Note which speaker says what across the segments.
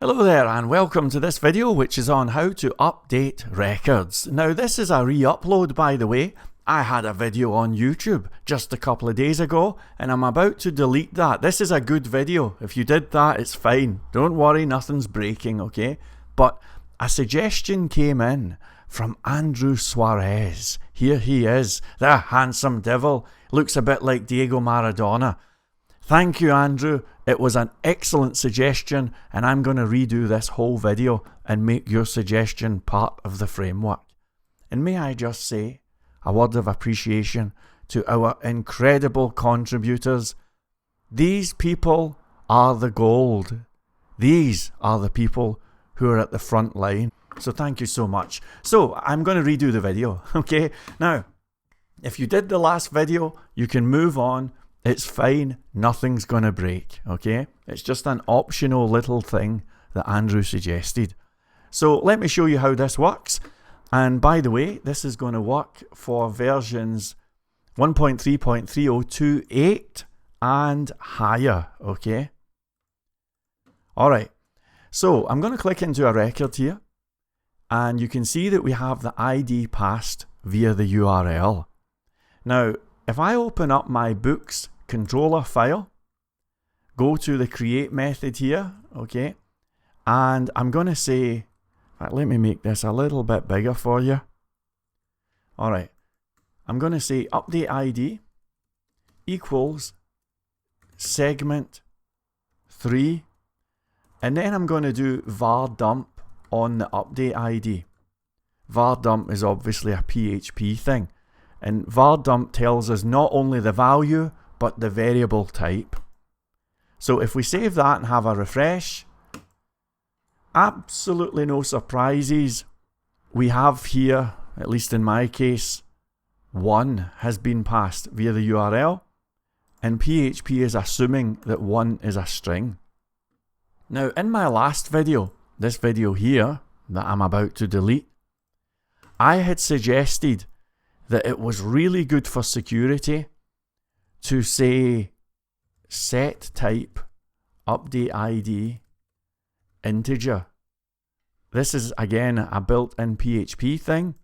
Speaker 1: Hello there and welcome to this video which is on how to update records. Now this is a re-upload, by the way. I had a video on YouTube just a couple of days ago and I'm about to delete that. This is a good video. If you did that, it's fine. Don't worry, nothing's breaking, okay? But a suggestion came in from Andrew Suarez. Here he is, the handsome devil. Looks a bit like Diego Maradona. Thank you, Andrew. It was an excellent suggestion and I'm going to redo this whole video and make your suggestion part of the framework. And may I just say a word of appreciation to our incredible contributors. These people are the gold. These are the people who are at the front line. So thank you so much. So I'm going to redo the video, okay? Now, if you did the last video, you can move on. It's fine, nothing's gonna break, okay? It's just an optional little thing that Andrew suggested. So let me show you how this works. And by the way, this is gonna work for versions 1.3.3028 and higher, okay? Alright, so I'm gonna click into a record here and you can see that we have the ID passed via the URL. Now, if I open up my books controller file, go to the create method here, okay, and I'm going to say, let me make this a little bit bigger for you. Alright, I'm going to say update ID equals segment 3, and then I'm going to do var dump on the update ID. Var dump is obviously a PHP thing. And var dump tells us not only the value, but the variable type. So if we save that and have a refresh, absolutely no surprises. We have here, at least in my case, 1 has been passed via the URL, and PHP is assuming that 1 is a string. Now in my last video, this video here, that I'm about to delete, I had suggested that it was really good for security to say set type update ID integer. This is again a built-in PHP thing,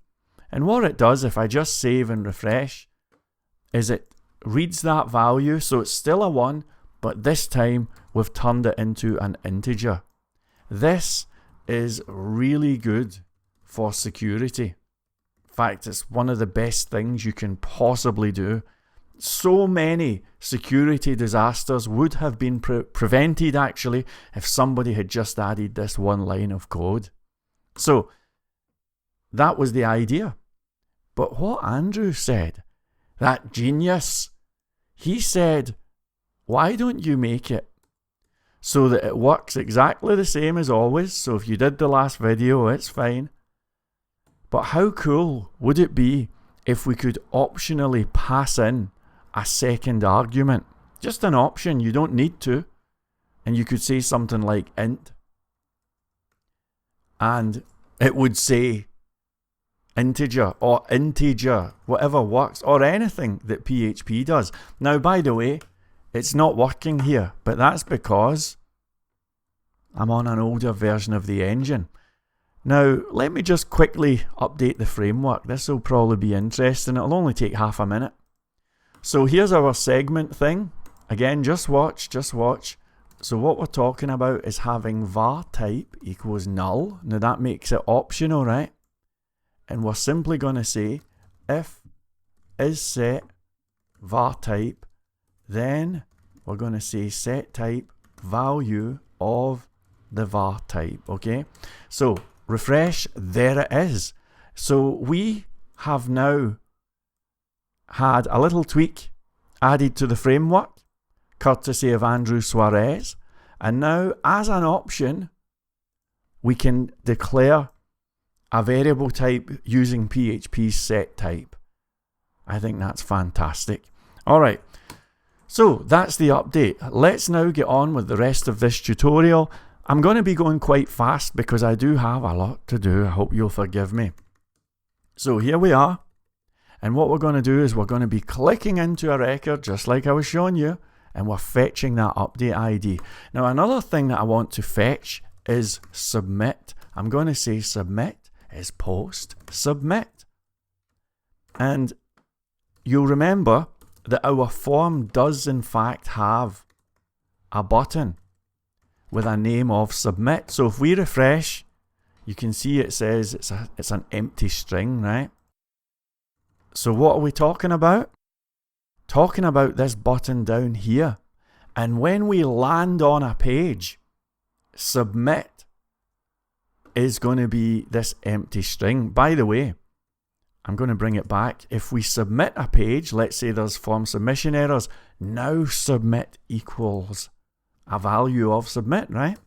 Speaker 1: and what it does if I just save and refresh is it reads that value, so it's still a 1, but this time we've turned it into an integer. This is really good for security. In fact, it's one of the best things you can possibly do. So many security disasters would have been prevented actually if somebody had just added this one line of code. So that was the idea. But what Andrew said, that genius, he said, why don't you make it so that it works exactly the same as always? So if you did the last video, it's fine. But how cool would it be if we could optionally pass in a second argument? Just an option, you don't need to. And you could say something like int. And it would say integer or integer, whatever works, or anything that PHP does. Now, by the way, it's not working here, but that's because I'm on an older version of the engine. Now, let me just quickly update the framework. This will probably be interesting. It'll only take half a minute. So here's our segment thing. Again, just watch, just watch. So what we're talking about is having var type equals null. Now that makes it optional, right? And we're simply going to say if is set var type, then we're going to say set type value of the var type, okay? So refresh, there it is. So we have now had a little tweak added to the framework, courtesy of Andrew Suarez, and now as an option we can declare a variable type using PHP's set type. I think that's fantastic. Alright, so that's the update. Let's now get on with the rest of this tutorial. I'm going to be going quite fast because I do have a lot to do. I hope you'll forgive me. So here we are. And what we're going to do is we're going to be clicking into a record just like I was showing you, and we're fetching that update ID. Now another thing that I want to fetch is submit. I'm going to say submit is post submit. And you'll remember that our form does in fact have a button with a name of submit. So if we refresh, you can see it says it's an empty string, right? So what are we talking about? Talking about this button down here. And when we land on a page, submit is going to be this empty string. By the way, I'm going to bring it back. If we submit a page, let's say there's form submission errors, now submit equals a value of submit, right?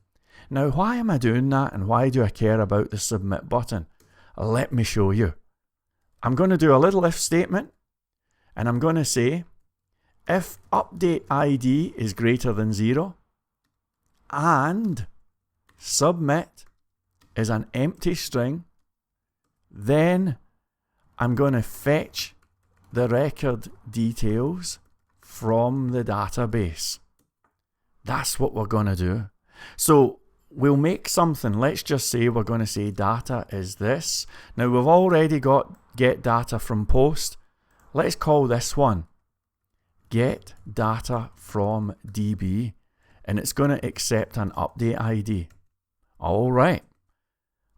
Speaker 1: Now, why am I doing that and why do I care about the submit button? Let me show you. I'm going to do a little if statement and I'm going to say if update ID is greater than 0 and submit is an empty string, then I'm going to fetch the record details from the database. That's what we're going to do. So we'll make something. Let's just say we're going to say data is this. Now we've already got get data from post. Let's call this one get data from DB. And it's going to accept an update ID. Alright.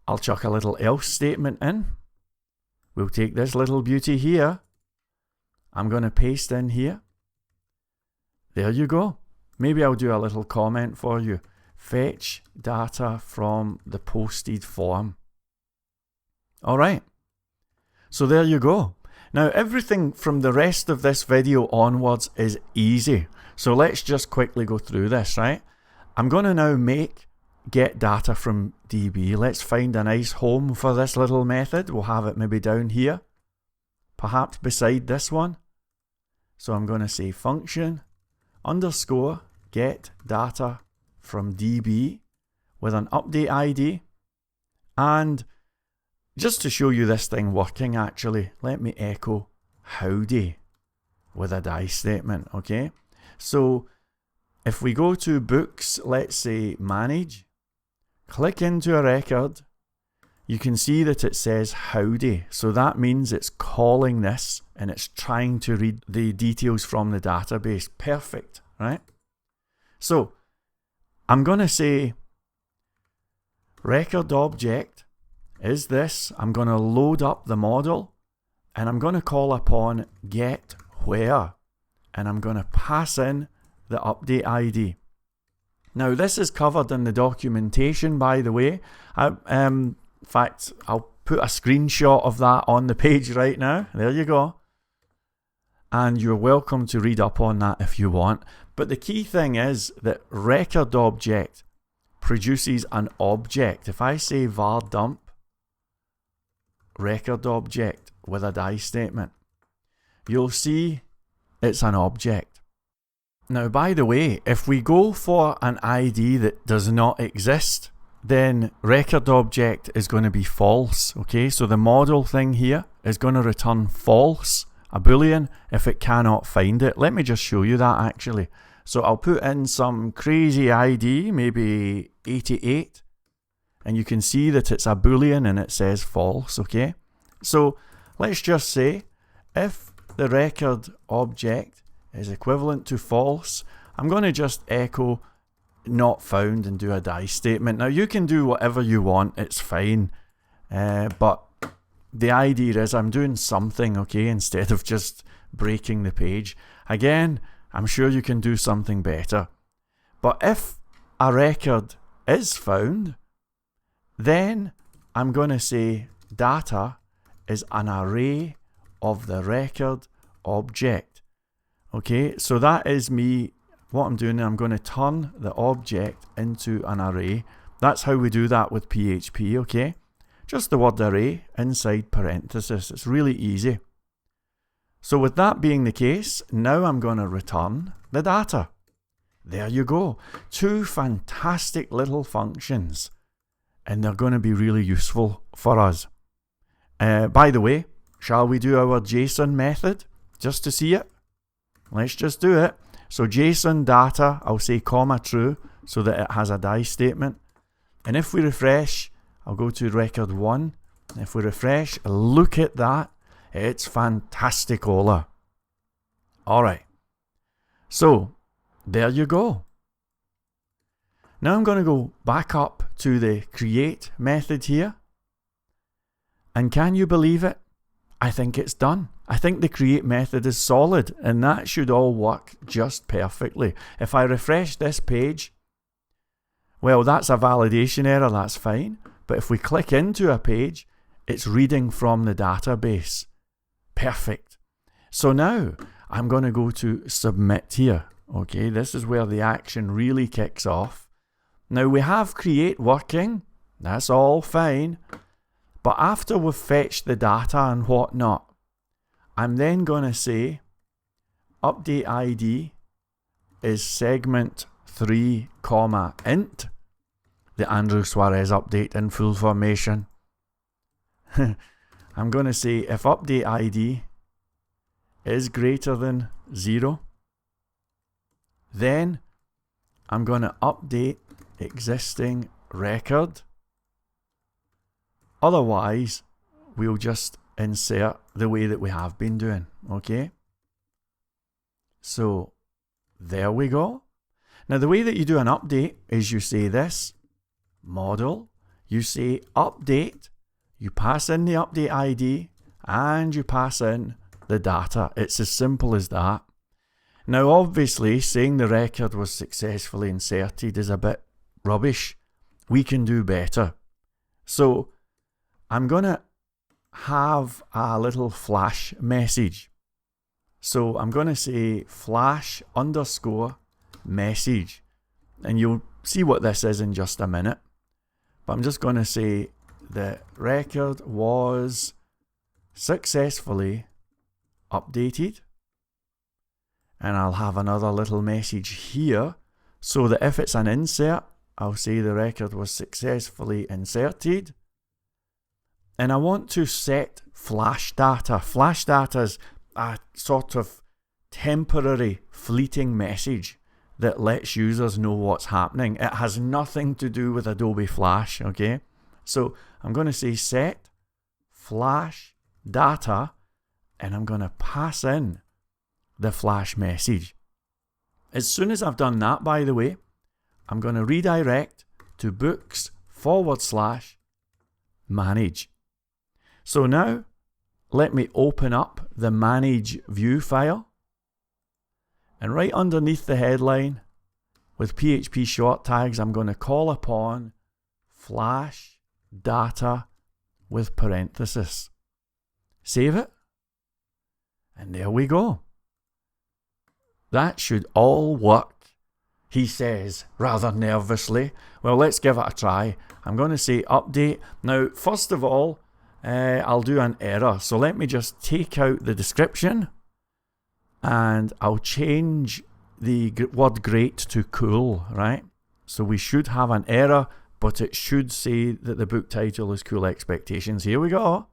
Speaker 1: I'll chuck a little else statement in. We'll take this little beauty here. I'm going to paste in here. There you go. Maybe I'll do a little comment for you. Fetch data from the posted form. Alright. So there you go. Now everything from the rest of this video onwards is easy. So let's just quickly go through this, right? I'm going to now make get data from DB. Let's find a nice home for this little method. We'll have it maybe down here, perhaps beside this one. So I'm going to say function underscore get data from DB with an update ID. And just to show you this thing working actually, let me echo howdy with a die statement, okay? So if we go to books, let's say manage, click into a record, you can see that it says howdy. So that means it's calling this and it's trying to read the details from the database. Perfect, right? So I'm going to say record object is this. I'm going to load up the model and I'm going to call upon get where and I'm going to pass in the update ID. Now this is covered in the documentation, by the way. In fact, I'll put a screenshot of that on the page right now. There you go. And you're welcome to read up on that if you want. But the key thing is that record object produces an object. If I say var dump record object with a die statement, you'll see it's an object. Now, by the way, if we go for an ID that does not exist, then record object is going to be false. Okay, so the model thing here is going to return false, a boolean, if it cannot find it. Let me just show you that actually. So I'll put in some crazy ID, maybe 88, and you can see that it's a boolean and it says false. Okay, so let's just say if the record object is equivalent to false, I'm going to just echo not found and do a die statement. Now you can do whatever you want, it's fine, but the idea is I'm doing something, okay, instead of just breaking the page. Again, I'm sure you can do something better. But if a record is found, then I'm going to say data is an array of the record object. Okay, so that is me. What I'm doing, I'm going to turn the object into an array. That's how we do that with PHP, okay? Just the word array inside parenthesis. It's really easy. So with that being the case, now I'm going to return the data. There you go. Two fantastic little functions. And they're going to be really useful for us. By the way, shall we do our JSON method just to see it? Let's just do it. So JSON data, I'll say comma true so that it has a die statement. And if we refresh, I'll go to record 1. If we refresh, look at that. It's fantasticola. Alright. So, there you go. Now I'm going to go back up to the create method here. And can you believe it? I think it's done. I think the create method is solid, and that should all work just perfectly. If I refresh this page, well, that's a validation error, that's fine. But if we click into a page, it's reading from the database. Perfect. So now I'm going to go to submit here. Okay, this is where the action really kicks off. Now we have create working. That's all fine. But after we've fetched the data and whatnot, I'm then going to say update ID is segment 3, int. The Andrew Suarez update in full formation. I'm going to say if update ID is greater than 0, then I'm going to update existing record. Otherwise, we'll just insert the way that we have been doing, okay? So, there we go. Now, the way that you do an update is you say this, model, you say update, you pass in the update ID, and you pass in the data. It's as simple as that. Now, obviously, saying the record was successfully inserted is a bit rubbish. We can do better. So, I'm going to have a little flash message. So I'm going to say flash underscore message. And you'll see what this is in just a minute. But I'm just going to say the record was successfully updated. And I'll have another little message here so that if it's an insert, I'll say the record was successfully inserted. And I want to set flash data. Flash data is a sort of temporary fleeting message that lets users know what's happening. It has nothing to do with Adobe Flash, okay? So I'm going to say set flash data, and I'm going to pass in the flash message. As soon as I've done that, by the way, I'm going to redirect to books/manage. So now, let me open up the manage view file. And right underneath the headline, with PHP short tags, I'm going to call upon flash data with parenthesis. Save it. And there we go. That should all work, he says, rather nervously. Well, let's give it a try. I'm going to say update. Now, first of all, I'll do an error. So let me just take out the description and I'll change the word great to cool, right? So we should have an error, but it should say that the book title is Cool Expectations. Here we go.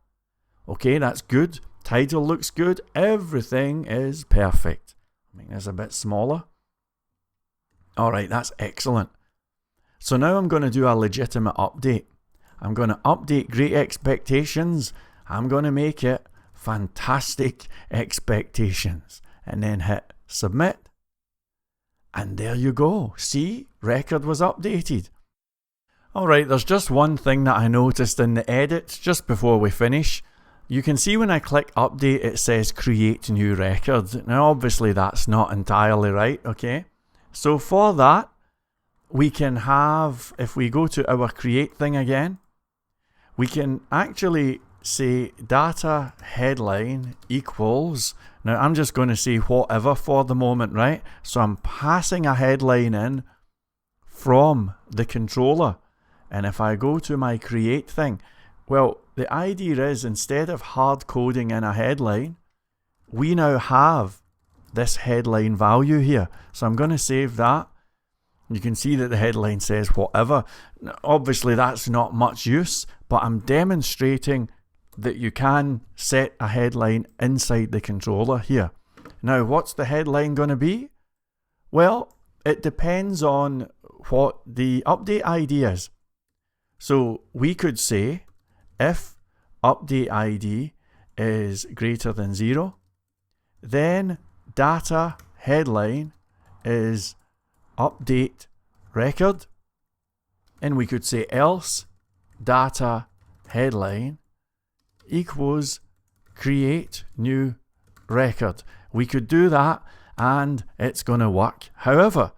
Speaker 1: Okay, that's good. Title looks good. Everything is perfect. Make this a bit smaller. Alright, that's excellent. So now I'm going to do a legitimate update. I'm going to update Great Expectations. I'm going to make it Fantastic Expectations. And then hit submit. And there you go. See? Record was updated. Alright, there's just one thing that I noticed in the edit just before we finish. You can see when I click update it says create new record. Now obviously that's not entirely right, okay? So for that, we can have, if we go to our create thing again, we can actually say data headline equals, now I'm just going to say whatever for the moment, right? So I'm passing a headline in from the controller. And if I go to my create thing, well, the idea is instead of hard coding in a headline, we now have this headline value here. So I'm going to save that. You can see that the headline says whatever. Now, obviously that's not much use, but I'm demonstrating that you can set a headline inside the controller here. Now, what's the headline going to be? Well, it depends on what the update ID is. So we could say if update ID is greater than 0, then data headline is update record, and we could say else data headline equals create new record. We could do that and it's going to work. However,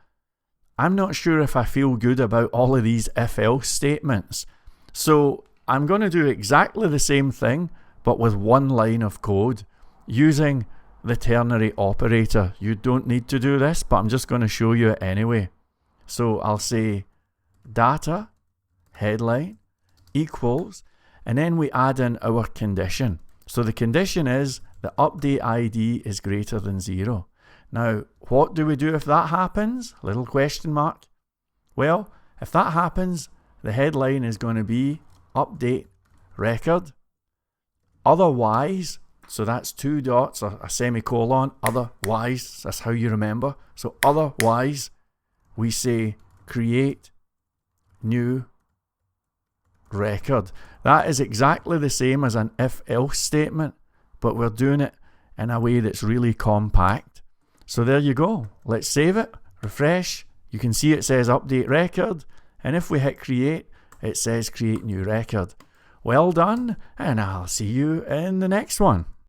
Speaker 1: I'm not sure if I feel good about all of these if-else statements. So I'm going to do exactly the same thing, but with one line of code using the ternary operator. You don't need to do this, but I'm just going to show you it anyway. So I'll say data headline equals, and then we add in our condition. So the condition is the update ID is greater than 0. Now, what do we do if that happens? Little question mark. Well, if that happens, the headline is going to be update record. Otherwise, so that's 2 dots or a semicolon, otherwise, that's how you remember. So otherwise, we say create new record. That is exactly the same as an if-else statement, but we're doing it in a way that's really compact. So there you go. Let's save it, refresh. You can see it says update record, and if we hit create, it says create new record. Well done, and I'll see you in the next one.